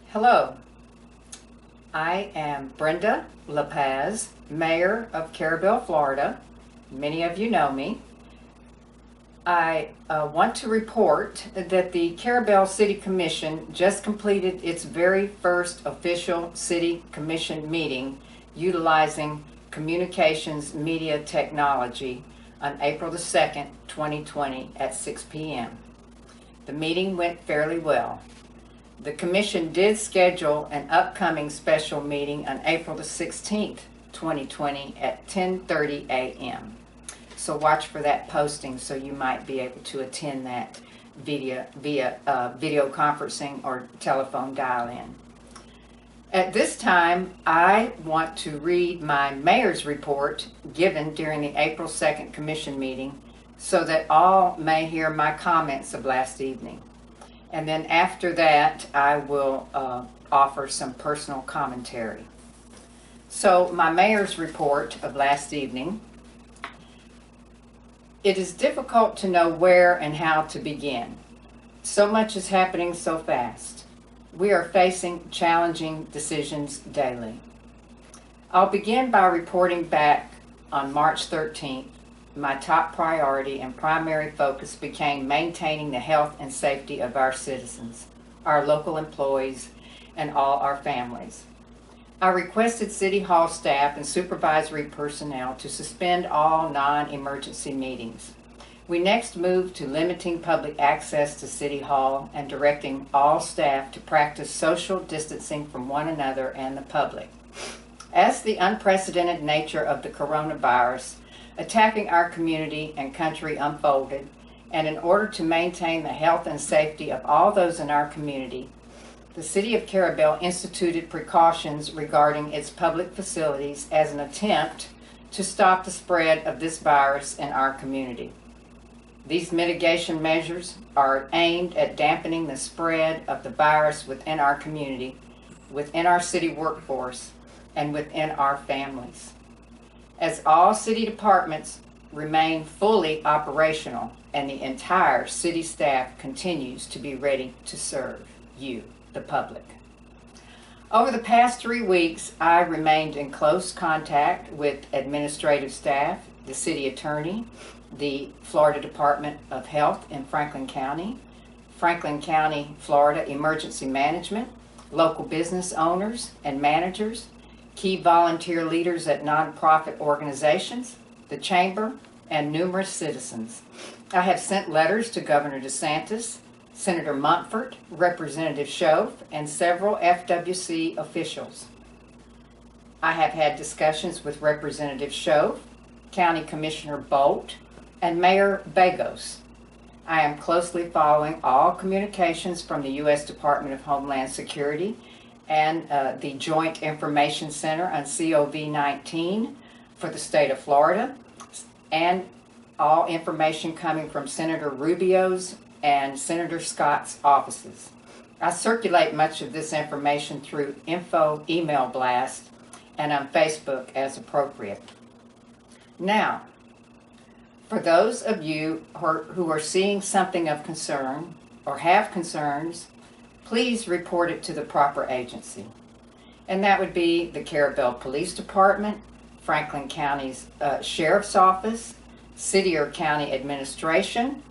Hello, I am Brenda LaPaz, Mayor of Carabelle, Florida. Many of you know me. I want to report that the Carabelle City Commission just completed its very first official City Commission meeting utilizing communications media technology on April the 2nd, 2020 at 6 p.m. The meeting went fairly well. The Commission did schedule an upcoming special meeting on April the 16th, 2020 at 10:30 a.m. So watch for that posting so you might be able to attend that via video conferencing or telephone dial-in. At this time, I want to read my mayor's report given during the April 2nd Commission meeting so that all may hear my comments of last evening. And then after that, I will offer some personal commentary. So my mayor's report of last evening. It is difficult to know where and how to begin. So much is happening so fast. We are facing challenging decisions daily. I'll begin by reporting back on March 13th. My top priority and primary focus became maintaining the health and safety of our citizens, our local employees, and all our families. I requested City Hall staff and supervisory personnel to suspend all non-emergency meetings. We next moved to limiting public access to City Hall and directing all staff to practice social distancing from one another and the public. As the unprecedented nature of the coronavirus attacking our community and country unfolded, and in order to maintain the health and safety of all those in our community, the City of Carabelle instituted precautions regarding its public facilities as an attempt to stop the spread of this virus in our community. These mitigation measures are aimed at dampening the spread of the virus within our community, within our city workforce, and within our families. As all city departments remain fully operational and the entire city staff continues to be ready to serve you, the public. Over the past 3 weeks, I remained in close contact with administrative staff, the city attorney, the Florida Department of Health in Franklin County, Florida Emergency Management, local business owners and managers, key volunteer leaders at nonprofit organizations, the Chamber, and numerous citizens. I have sent letters to Governor DeSantis, Senator Montfort, Representative Schoaf, and several FWC officials. I have had discussions with Representative Schoaf, County Commissioner Bolt, and Mayor Bagos. I am closely following all communications from the U.S. Department of Homeland Security and the Joint Information Center on COVID-19 for the state of Florida, and all information coming from Senator Rubio's and Senator Scott's offices. I circulate much of this information through info email blast and on Facebook as appropriate. Now, for those of you who are seeing something of concern or have concerns, please report it to the proper agency. And that would be the Carabelle Police Department, Franklin County's Sheriff's Office, City or County Administration,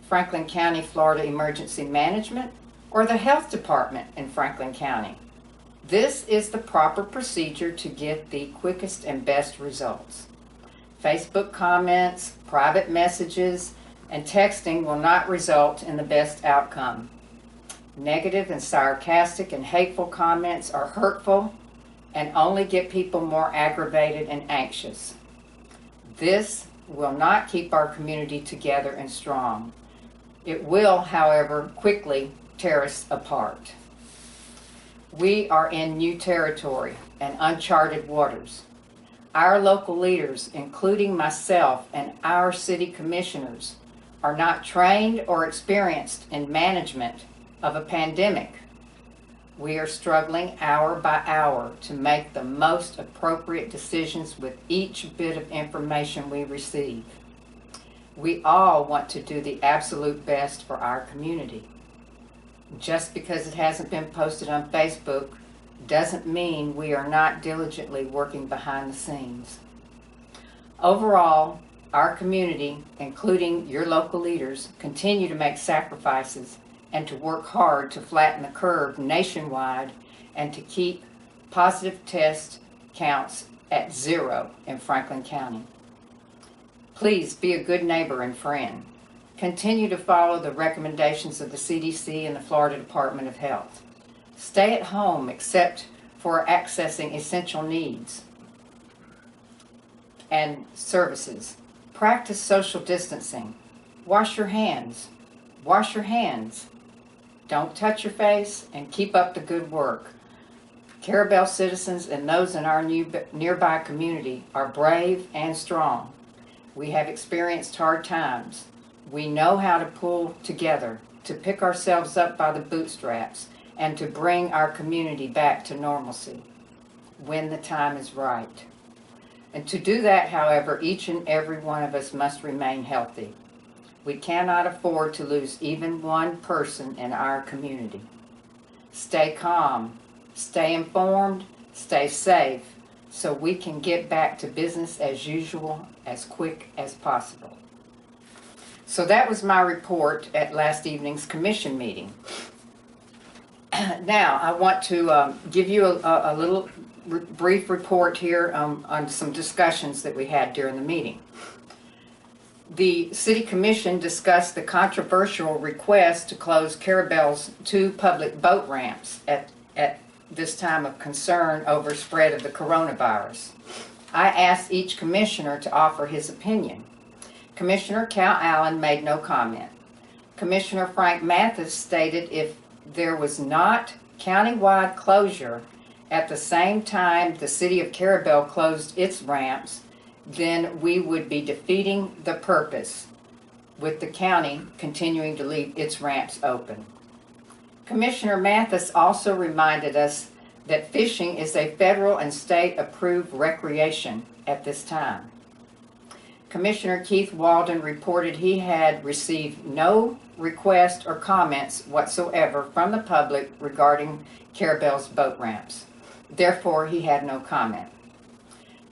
Franklin County, Florida Emergency Management, or the Health Department in Franklin County. This is the proper procedure to get the quickest and best results. Facebook comments, private messages, and texting will not result in the best outcome. Negative and sarcastic and hateful comments are hurtful and only get people more aggravated and anxious. This will not keep our community together and strong. It will, however, quickly tear us apart. We are in new territory and uncharted waters. Our local leaders, including myself and our city commissioners, are not trained or experienced in management of a pandemic. We are struggling hour by hour to make the most appropriate decisions with each bit of information we receive. We all want to do the absolute best for our community. Just because it hasn't been posted on Facebook doesn't mean we are not diligently working behind the scenes. Overall, our community, including your local leaders, continue to make sacrifices and to work hard to flatten the curve nationwide and to keep positive test counts at 0 in Franklin County. Please be a good neighbor and friend. Continue to follow the recommendations of the CDC and the Florida Department of Health. Stay at home except for accessing essential needs and services. Practice social distancing. Wash your hands. Wash your hands. Don't touch your face, and keep up the good work. Carabelle citizens and those in our nearby community are brave and strong. We have experienced hard times. We know how to pull together, to pick ourselves up by the bootstraps, and to bring our community back to normalcy when the time is right. And to do that, however, each and every one of us must remain healthy. We cannot afford to lose even one person in our community. Stay calm, stay informed, stay safe, so we can get back to business as usual as quick as possible. So that was my report at last evening's commission meeting. Now, I want to give you a little brief report here on some discussions that we had during the meeting. The City Commission discussed the controversial request to close Carabelle's 2 public boat ramps at this time of concern over spread of the coronavirus. I asked each commissioner to offer his opinion. Commissioner Cal Allen made no comment. Commissioner Frank Mathis stated if there was not countywide closure at the same time the city of Carabelle closed its ramps, then we would be defeating the purpose with the county continuing to leave its ramps open. Commissioner Mathis also reminded us that fishing is a federal and state approved recreation at this time. Commissioner Keith Walden reported he had received no request or comments whatsoever from the public regarding Carabelle's boat ramps. Therefore, he had no comment.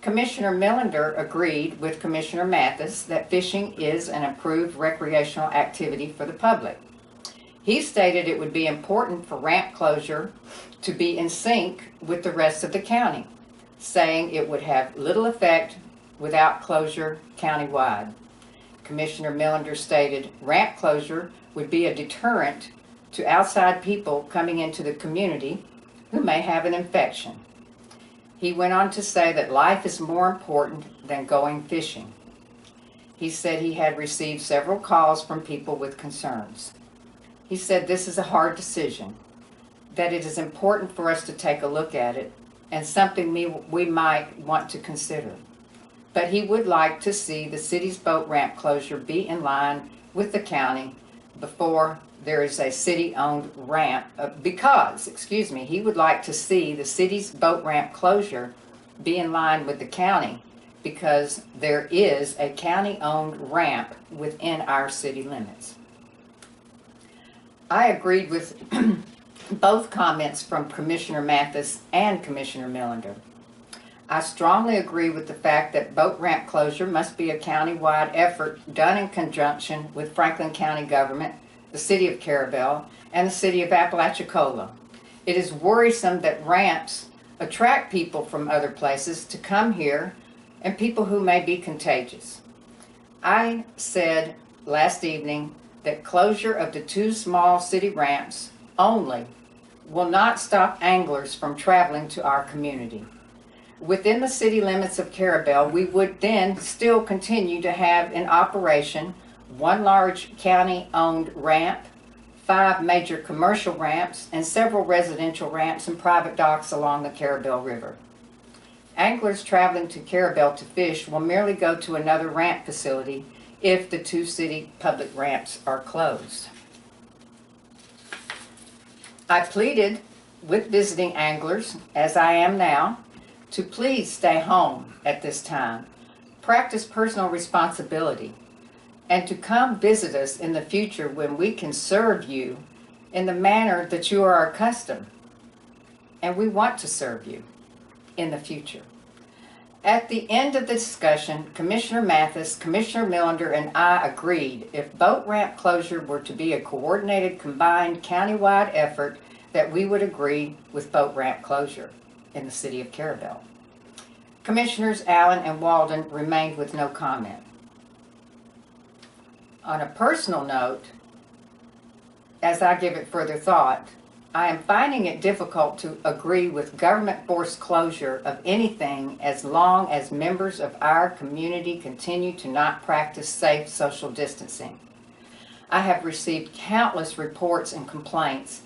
Commissioner Millender agreed with Commissioner Mathis that fishing is an approved recreational activity for the public. He stated it would be important for ramp closure to be in sync with the rest of the county, saying it would have little effect without closure countywide. Commissioner Millender stated ramp closure would be a deterrent to outside people coming into the community who may have an infection. He went on to say that life is more important than going fishing. He said he had received several calls from people with concerns. He said this is a hard decision, that it is important for us to take a look at it and something we might want to consider. But he would like to see the city's boat ramp closure be in line with the county before there is a city-owned ramp, he would like to see the city's boat ramp closure be in line with the county because there is a county-owned ramp within our city limits. I agreed with both comments from Commissioner Mathis and Commissioner Millender. I strongly agree with the fact that boat ramp closure must be a county-wide effort done in conjunction with Franklin County government, the City of Carabelle, and the City of Apalachicola. It is worrisome that ramps attract people from other places to come here and people who may be contagious. I said last evening that closure of the 2 small city ramps only will not stop anglers from traveling to our community. Within the city limits of Carabelle, we would then still continue to have in operation 1 large county-owned ramp, 5 major commercial ramps, and several residential ramps and private docks along the Carabelle River. Anglers traveling to Carabelle to fish will merely go to another ramp facility if the 2 city public ramps are closed. I pleaded with visiting anglers, as I am now, to please stay home at this time. Practice personal responsibility. and to come visit us in the future when we can serve you in the manner that you are accustomed. And we want to serve you in the future. At the end of the discussion, Commissioner Mathis, Commissioner Millender, and I agreed if boat ramp closure were to be a coordinated, combined, countywide effort, that we would agree with boat ramp closure in the city of Carabelle. Commissioners Allen and Walden remained with no comment. On a personal note, as I give it further thought, I am finding it difficult to agree with government-forced closure of anything as long as members of our community continue to not practice safe social distancing. I have received countless reports and complaints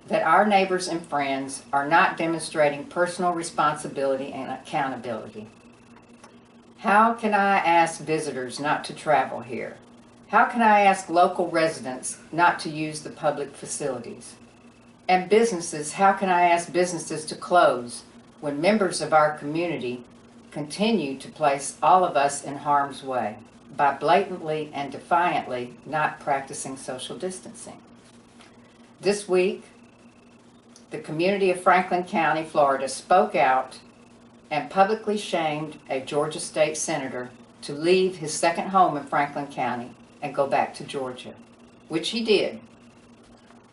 that our neighbors and friends are not demonstrating personal responsibility and accountability. How can I ask visitors not to travel here? How can I ask local residents not to use the public facilities? And businesses, how can I ask businesses to close when members of our community continue to place all of us in harm's way by blatantly and defiantly not practicing social distancing? This week, the community of Franklin County, Florida, spoke out and publicly shamed a Georgia state senator to leave his second home in Franklin County and go back to Georgia, which he did.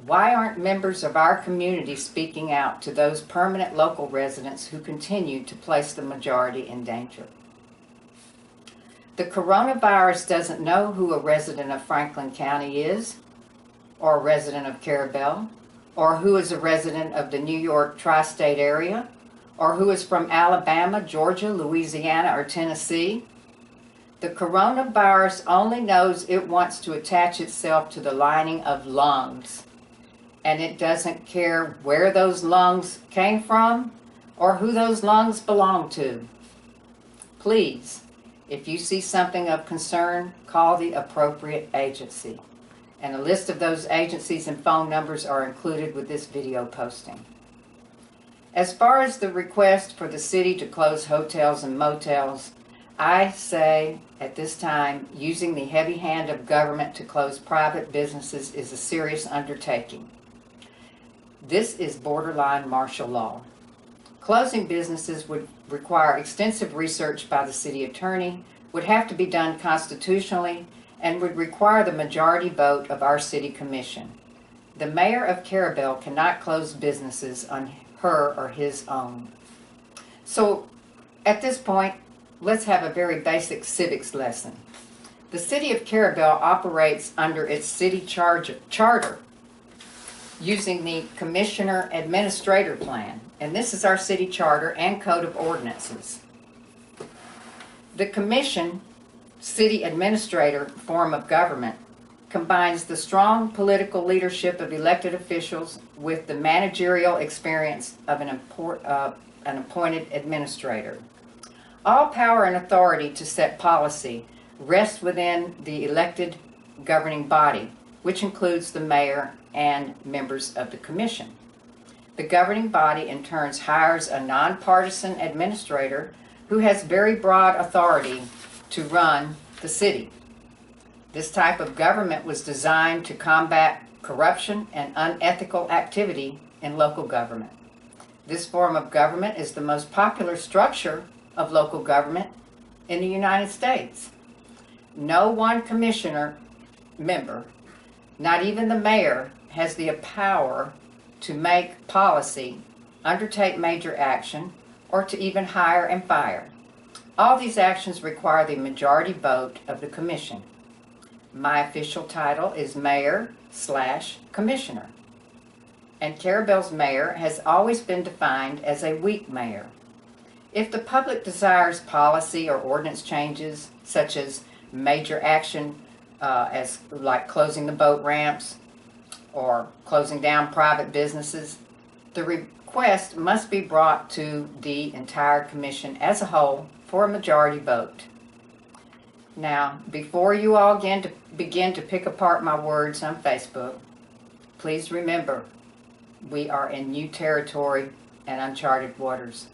Why aren't members of our community speaking out to those permanent local residents who continue to place the majority in danger? The coronavirus doesn't know who a resident of Franklin County is, or a resident of Carabelle, or who is a resident of the New York tri-state area, or who is from Alabama, Georgia, Louisiana, or Tennessee. The coronavirus only knows it wants to attach itself to the lining of lungs, and it doesn't care where those lungs came from or who those lungs belong to. Please, if you see something of concern, call the appropriate agency. And a list of those agencies and phone numbers are included with this video posting. As far as the request for the city to close hotels and motels, I say at this time, using the heavy hand of government to close private businesses is a serious undertaking. This is borderline martial law. Closing businesses would require extensive research by the city attorney, would have to be done constitutionally, and would require the majority vote of our city commission. The mayor of Carabelle cannot close businesses on her or his own. So at this point, let's have a very basic civics lesson. The city of Carabelle operates under its city charter using the Commissioner Administrator Plan, and this is our city charter and code of ordinances. The commission city administrator form of government combines the strong political leadership of elected officials with the managerial experience of an appointed administrator. All power and authority to set policy rests within the elected governing body, which includes the mayor and members of the commission. The governing body in turn hires a nonpartisan administrator who has very broad authority to run the city. This type of government was designed to combat corruption and unethical activity in local government. This form of government is the most popular structure of local government in the United States. No one commissioner member, not even the mayor, has the power to make policy, undertake major action, or to even hire and fire. All these actions require the majority vote of the commission. My official title is Mayor/Commissioner, and Carabelle's mayor has always been defined as a weak mayor. If the public desires policy or ordinance changes, such as major action as like closing the boat ramps or closing down private businesses, the request must be brought to the entire commission as a whole for a majority vote. Now, before you all begin to pick apart my words on Facebook, please remember, we are in new territory and uncharted waters.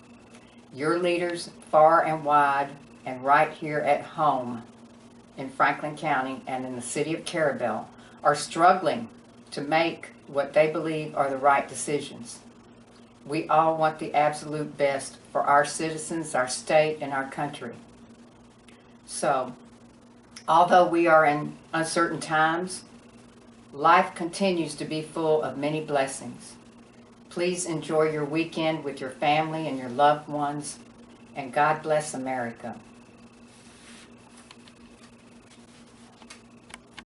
Your leaders, far and wide and right here at home, in Franklin County and in the city of Carabelle are struggling to make what they believe are the right decisions. We all want the absolute best for our citizens, our state, and our country. So, although we are in uncertain times, life continues to be full of many blessings. Please enjoy your weekend with your family and your loved ones, and God bless America.